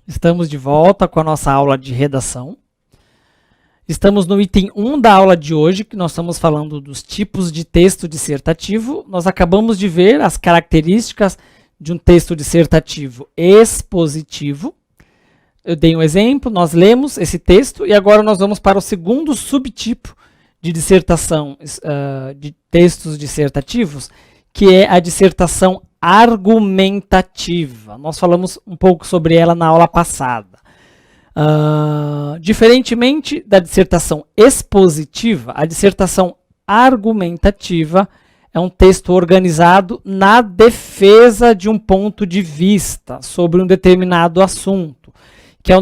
Estamos de volta com a nossa aula de redação. Estamos no item 1 da aula de hoje, que nós estamos falando dos tipos de texto dissertativo. Nós acabamos de ver as características de um texto dissertativo expositivo. Eu dei um exemplo, nós lemos esse texto e agora nós vamos para o segundo subtipo de dissertação, de textos dissertativos, que é a dissertação argumentativa. Nós falamos um pouco sobre ela na aula passada. Diferentemente da dissertação expositiva, a dissertação argumentativa é um texto organizado na defesa de um ponto de vista sobre um determinado assunto, que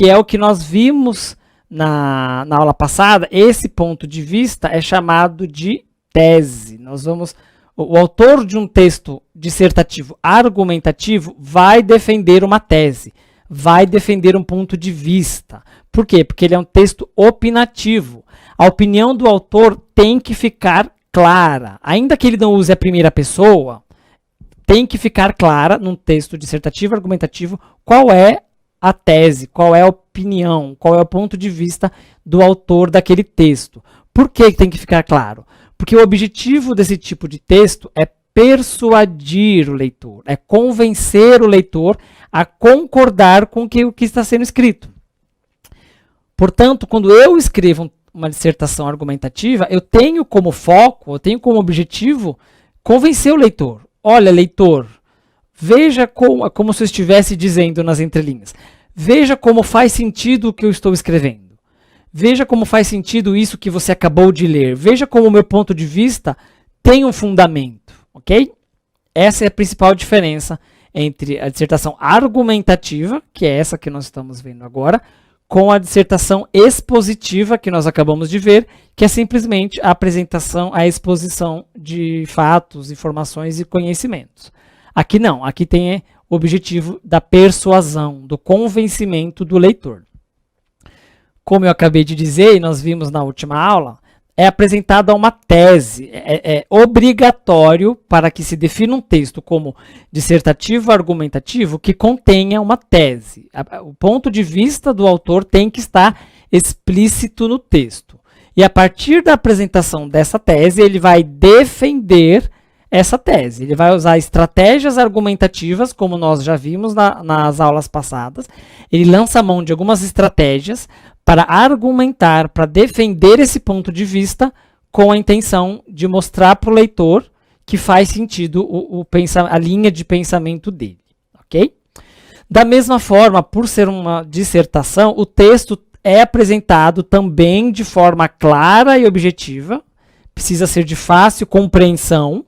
é o que nós vimos na aula passada. Esse ponto de vista é chamado de tese. O autor de um texto dissertativo argumentativo vai defender uma tese, vai defender um ponto de vista. Por quê? Porque ele é um texto opinativo. A opinião do autor tem que ficar clara. Ainda que ele não use a primeira pessoa, tem que ficar clara num texto dissertativo argumentativo qual é a tese, qual é a opinião, qual é o ponto de vista do autor daquele texto. Por que tem que ficar claro? Porque o objetivo desse tipo de texto é persuadir o leitor, é convencer o leitor a concordar com o que está sendo escrito. Portanto, quando eu escrevo uma dissertação argumentativa, eu tenho como foco, eu tenho como objetivo convencer o leitor. Olha, leitor, veja como se eu estivesse dizendo nas entrelinhas. Veja como faz sentido o que eu estou escrevendo. Veja como faz sentido isso que você acabou de ler. Veja como o meu ponto de vista tem um fundamento, ok? Essa é a principal diferença entre a dissertação argumentativa, que é essa que nós estamos vendo agora, com a dissertação expositiva, que nós acabamos de ver, que é simplesmente a apresentação, a exposição de fatos, informações e conhecimentos. Aqui não, aqui tem o objetivo da persuasão, do convencimento do leitor. Como eu acabei de dizer, e nós vimos na última aula, é apresentada uma tese. É obrigatório para que se defina um texto como dissertativo argumentativo que contenha uma tese. O ponto de vista do autor tem que estar explícito no texto. E a partir da apresentação dessa tese, ele vai defender essa tese. Ele vai usar estratégias argumentativas, como nós já vimos nas aulas passadas. Ele lança a mão de algumas estratégias para argumentar, para defender esse ponto de vista, com a intenção de mostrar para o leitor que faz sentido a linha de pensamento dele. Ok? Da mesma forma, por ser uma dissertação, o texto é apresentado também de forma clara e objetiva, precisa ser de fácil compreensão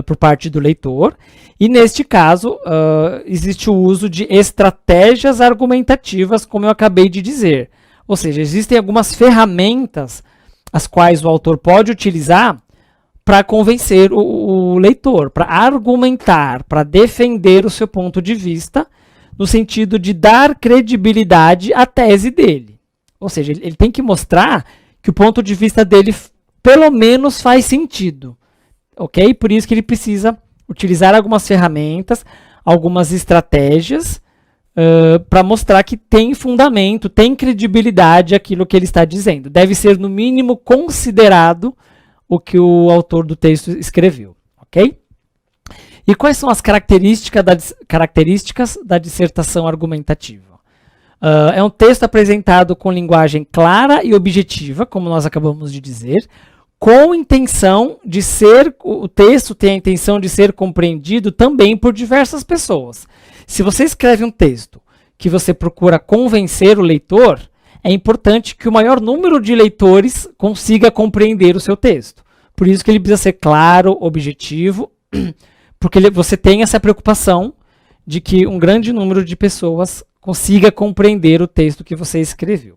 por parte do leitor, e neste caso existe o uso de estratégias argumentativas, como eu acabei de dizer. Ou seja, existem algumas ferramentas as quais o autor pode utilizar para convencer o leitor, para argumentar, para defender o seu ponto de vista, no sentido de dar credibilidade à tese dele. Ou seja, ele tem que mostrar que o ponto de vista dele pelo menos faz sentido. Ok? Por isso que ele precisa utilizar algumas ferramentas, algumas estratégias para mostrar que tem fundamento, tem credibilidade aquilo que ele está dizendo. Deve ser, no mínimo, considerado o que o autor do texto escreveu. Ok? E quais são as características da dissertação argumentativa? É um texto apresentado com linguagem clara e objetiva, como nós acabamos de dizer, com intenção de o texto tem a intenção de ser compreendido também por diversas pessoas. Se você escreve um texto que você procura convencer o leitor, é importante que o maior número de leitores consiga compreender o seu texto. Por isso que ele precisa ser claro, objetivo, porque você tem essa preocupação de que um grande número de pessoas consiga compreender o texto que você escreveu.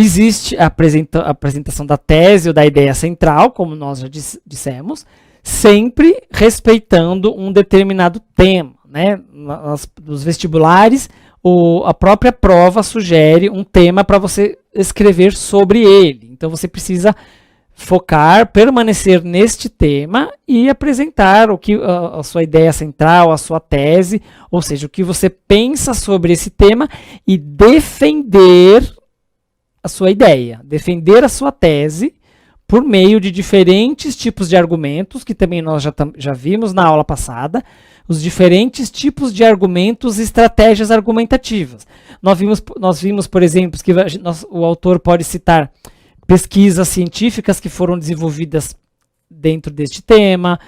Existe a apresentação da tese ou da ideia central, como nós já dissemos, sempre respeitando um determinado tema, né? Nos vestibulares, a própria prova sugere um tema para você escrever sobre ele. Então, você precisa focar, permanecer neste tema e apresentar a sua ideia central, a sua tese, ou seja, o que você pensa sobre esse tema e defender a sua ideia, defender a sua tese por meio de diferentes tipos de argumentos, que também nós já vimos na aula passada, os diferentes tipos de argumentos e estratégias argumentativas. Nós vimos, por exemplo, que o autor pode citar pesquisas científicas que foram desenvolvidas dentro deste tema,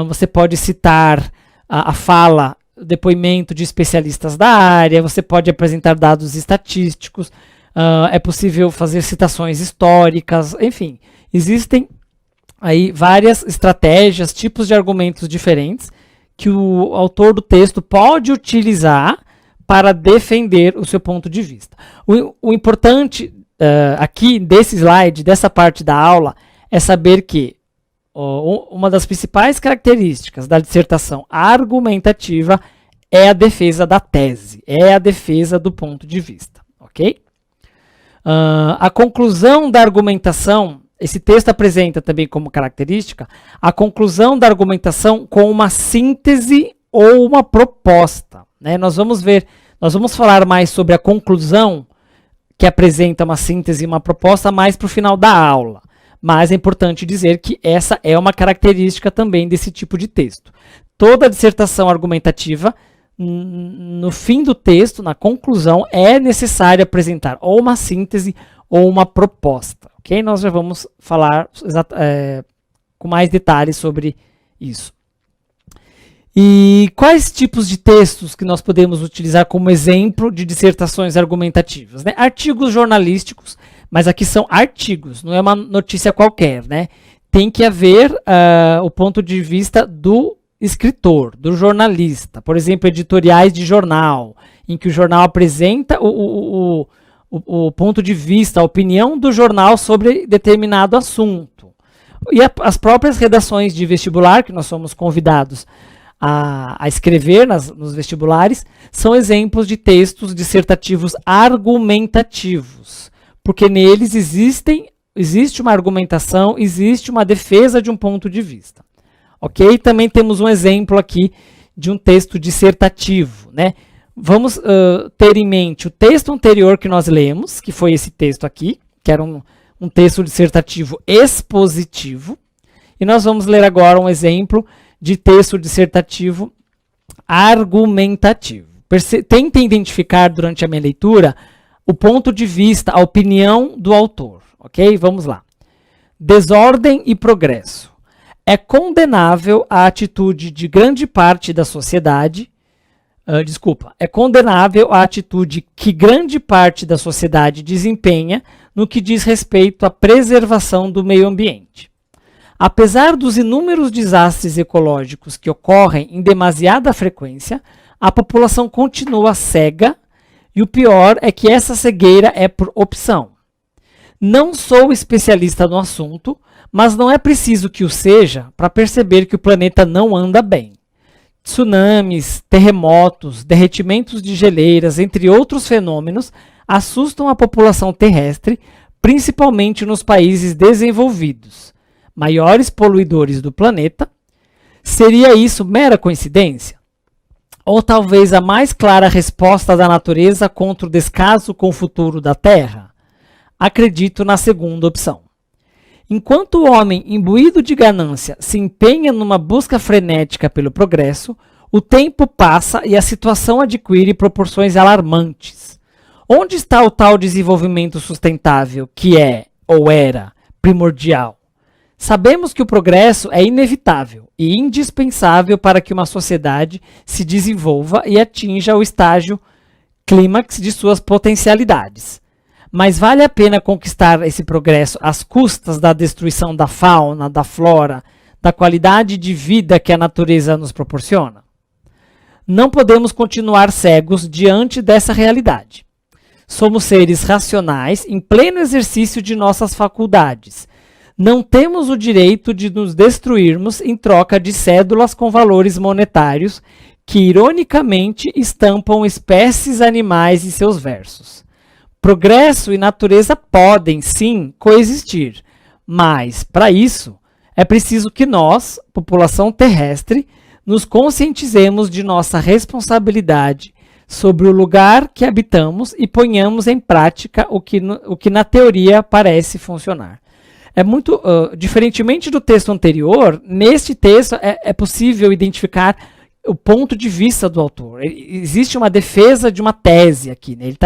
você pode citar a fala, o depoimento de especialistas da área, você pode apresentar dados estatísticos, é possível fazer citações históricas, enfim, existem aí várias estratégias, tipos de argumentos diferentes que o autor do texto pode utilizar para defender o seu ponto de vista. O importante aqui desse slide, dessa parte da aula, é saber que uma das principais características da dissertação argumentativa é a defesa da tese, é a defesa do ponto de vista, ok? A conclusão da argumentação, esse texto apresenta também como característica a conclusão da argumentação com uma síntese ou uma proposta, né? Nós vamos falar mais sobre a conclusão, que apresenta uma síntese e uma proposta mais para o final da aula. Mas é importante dizer que essa é uma característica também desse tipo de texto. Toda dissertação argumentativa, no fim do texto, na conclusão, é necessário apresentar ou uma síntese ou uma proposta. Ok? Nós já vamos falar com mais detalhes sobre isso. E quais tipos de textos que nós podemos utilizar como exemplo de dissertações argumentativas, né? Artigos jornalísticos, mas aqui são artigos, não é uma notícia qualquer, né? Tem que haver o ponto de vista do escritor, do jornalista. Por exemplo, editoriais de jornal, em que o jornal apresenta o ponto de vista, a opinião do jornal sobre determinado assunto. E as próprias redações de vestibular, que nós somos convidados a escrever nos vestibulares, são exemplos de textos dissertativos argumentativos, porque neles existe uma argumentação, existe uma defesa de um ponto de vista. Ok? Também temos um exemplo aqui de um texto dissertativo, né? Vamos ter em mente o texto anterior que nós lemos, que foi esse texto aqui, que era um texto dissertativo expositivo, e nós vamos ler agora um exemplo de texto dissertativo argumentativo. Tentem identificar durante a minha leitura o ponto de vista, a opinião do autor, ok? Vamos lá. Desordem e progresso. É condenável a atitude de grande parte da sociedade, é condenável a atitude que grande parte da sociedade desempenha no que diz respeito à preservação do meio ambiente. Apesar dos inúmeros desastres ecológicos que ocorrem em demasiada frequência, a população continua cega e o pior é que essa cegueira é por opção. Não sou especialista no assunto, mas não é preciso que o seja para perceber que o planeta não anda bem. Tsunamis, terremotos, derretimentos de geleiras, entre outros fenômenos, assustam a população terrestre, principalmente nos países desenvolvidos, maiores poluidores do planeta. Seria isso mera coincidência? Ou talvez a mais clara resposta da natureza contra o descaso com o futuro da Terra? Acredito na segunda opção. Enquanto o homem, imbuído de ganância, se empenha numa busca frenética pelo progresso, o tempo passa e a situação adquire proporções alarmantes. Onde está o tal desenvolvimento sustentável que é, ou era, primordial? Sabemos que o progresso é inevitável e indispensável para que uma sociedade se desenvolva e atinja o estágio clímax de suas potencialidades. Mas vale a pena conquistar esse progresso às custas da destruição da fauna, da flora, da qualidade de vida que a natureza nos proporciona? Não podemos continuar cegos diante dessa realidade. Somos seres racionais em pleno exercício de nossas faculdades. Não temos o direito de nos destruirmos em troca de cédulas com valores monetários que, ironicamente, estampam espécies animais em seus versos. Progresso e natureza podem, sim, coexistir, Mas, para isso, é preciso que nós, população terrestre, nos conscientizemos de nossa responsabilidade sobre o lugar que habitamos e ponhamos em prática o que na teoria parece funcionar. É muito, diferentemente do texto anterior, neste texto é possível identificar o ponto de vista do autor. Existe uma defesa de uma tese aqui, né? Ele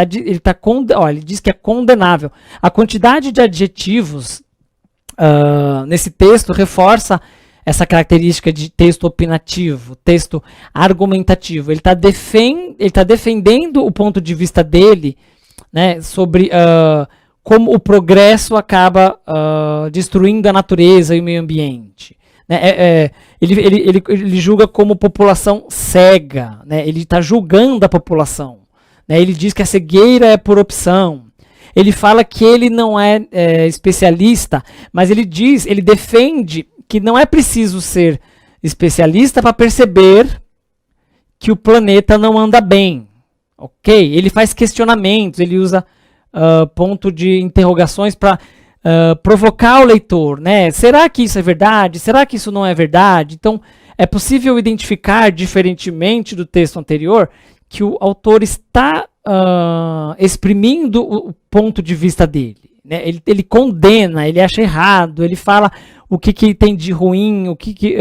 diz que é condenável. A quantidade de adjetivos nesse texto reforça essa característica de texto opinativo, texto argumentativo. Ele está defendendo o ponto de vista dele, né, sobre como o progresso acaba destruindo a natureza e o meio ambiente. Ele julga como população cega, né? Ele está julgando a população. Né? Ele diz que a cegueira é por opção. Ele fala que ele não é especialista, mas ele defende que não é preciso ser especialista para perceber que o planeta não anda bem. Ok? Ele faz questionamentos, ele usa ponto de interrogações para provocar o leitor, né? Será que isso é verdade? Será que isso não é verdade? Então, é possível identificar, diferentemente do texto anterior, que o autor está exprimindo o ponto de vista dele. Né? Ele condena, ele acha errado, ele fala o que tem de ruim, o que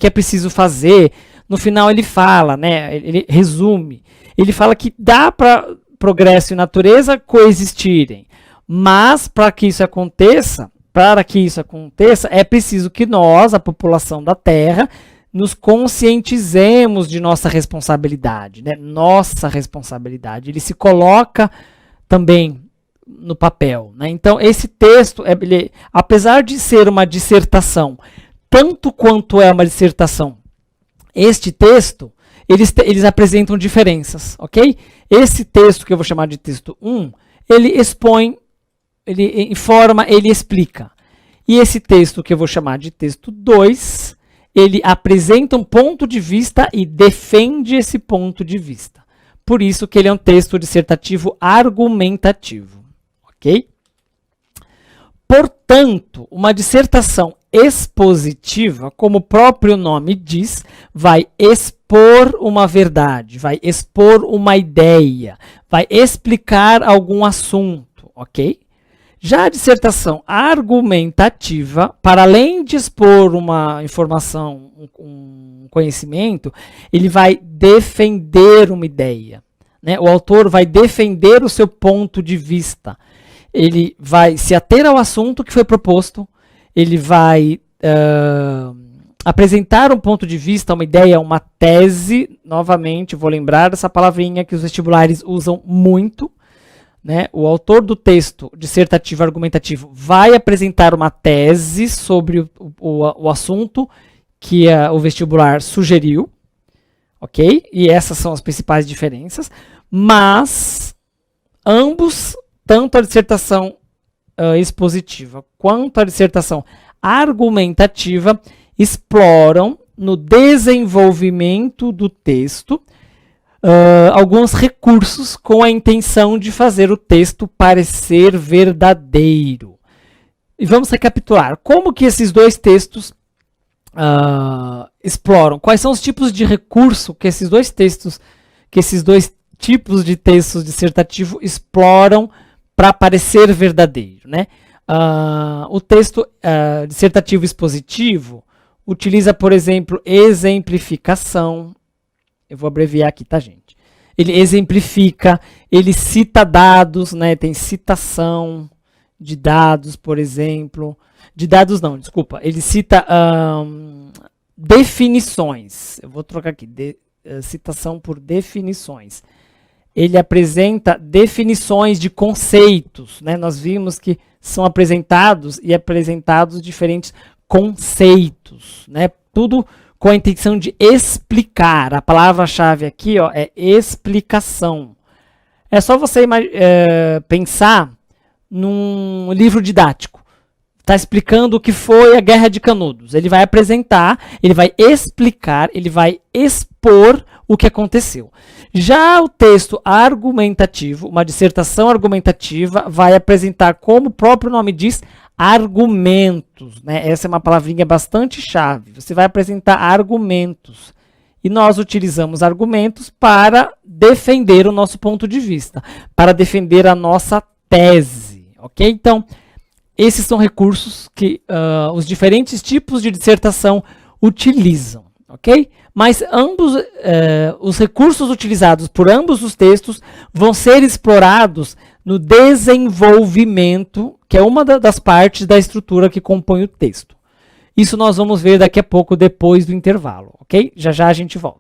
é preciso fazer. No final ele fala, né? Ele resume. Ele fala que dá para progresso e natureza coexistirem. Mas para que isso aconteça, é preciso que nós, a população da Terra, nos conscientizemos de nossa responsabilidade, né? Nossa responsabilidade. Ele se coloca também no papel, né? Então, esse texto, apesar de ser uma dissertação, tanto quanto é uma dissertação, este texto, eles apresentam diferenças, ok? Esse texto, que eu vou chamar de texto 1, ele expõe, ele informa, ele explica. E esse texto, que eu vou chamar de texto 2, ele apresenta um ponto de vista e defende esse ponto de vista. Por isso que ele é um texto dissertativo argumentativo. Ok? Portanto, uma dissertação expositiva, como o próprio nome diz, vai expor uma verdade, vai expor uma ideia, vai explicar algum assunto, ok? Já a dissertação argumentativa, para além de expor uma informação, um conhecimento, ele vai defender uma ideia, né? O autor vai defender o seu ponto de vista. Ele vai se ater ao assunto que foi proposto, ele vai apresentar um ponto de vista, uma ideia, uma tese. Novamente, vou lembrar essa palavrinha que os vestibulares usam muito. Né? O autor do texto dissertativo argumentativo vai apresentar uma tese sobre o assunto que o vestibular sugeriu. Ok? E essas são as principais diferenças. Mas ambos, tanto a dissertação expositiva quanto a dissertação argumentativa, exploram no desenvolvimento do texto alguns recursos com a intenção de fazer o texto parecer verdadeiro. E vamos recapitular. Como que esses dois textos exploram? Quais são os tipos de recurso que esses dois tipos de textos dissertativo exploram para parecer verdadeiro, né? O texto dissertativo expositivo utiliza, por exemplo, exemplificação. Eu vou abreviar aqui, tá, gente? Ele exemplifica, ele cita dados, né? Tem citação de dados, por exemplo. De dados não, desculpa. Ele cita definições. Eu vou trocar aqui, citação por definições. Ele apresenta definições de conceitos, né? Nós vimos que são apresentados diferentes conceitos, né? Tudo com a intenção de explicar. A palavra-chave aqui, ó, é explicação. É só você pensar num livro didático. Está explicando o que foi a Guerra de Canudos. Ele vai apresentar, ele vai explicar, ele vai expor o que aconteceu. Já o texto argumentativo, uma dissertação argumentativa, vai apresentar, como o próprio nome diz, argumentos, né? Essa é uma palavrinha bastante chave. Você vai apresentar argumentos. E nós utilizamos argumentos para defender o nosso ponto de vista, para defender a nossa tese, ok? Então, esses são recursos que os diferentes tipos de dissertação utilizam, ok? Mas ambos, os recursos utilizados por ambos os textos vão ser explorados no desenvolvimento, que é uma das partes da estrutura que compõe o texto. Isso nós vamos ver daqui a pouco, depois do intervalo, ok? Já já a gente volta.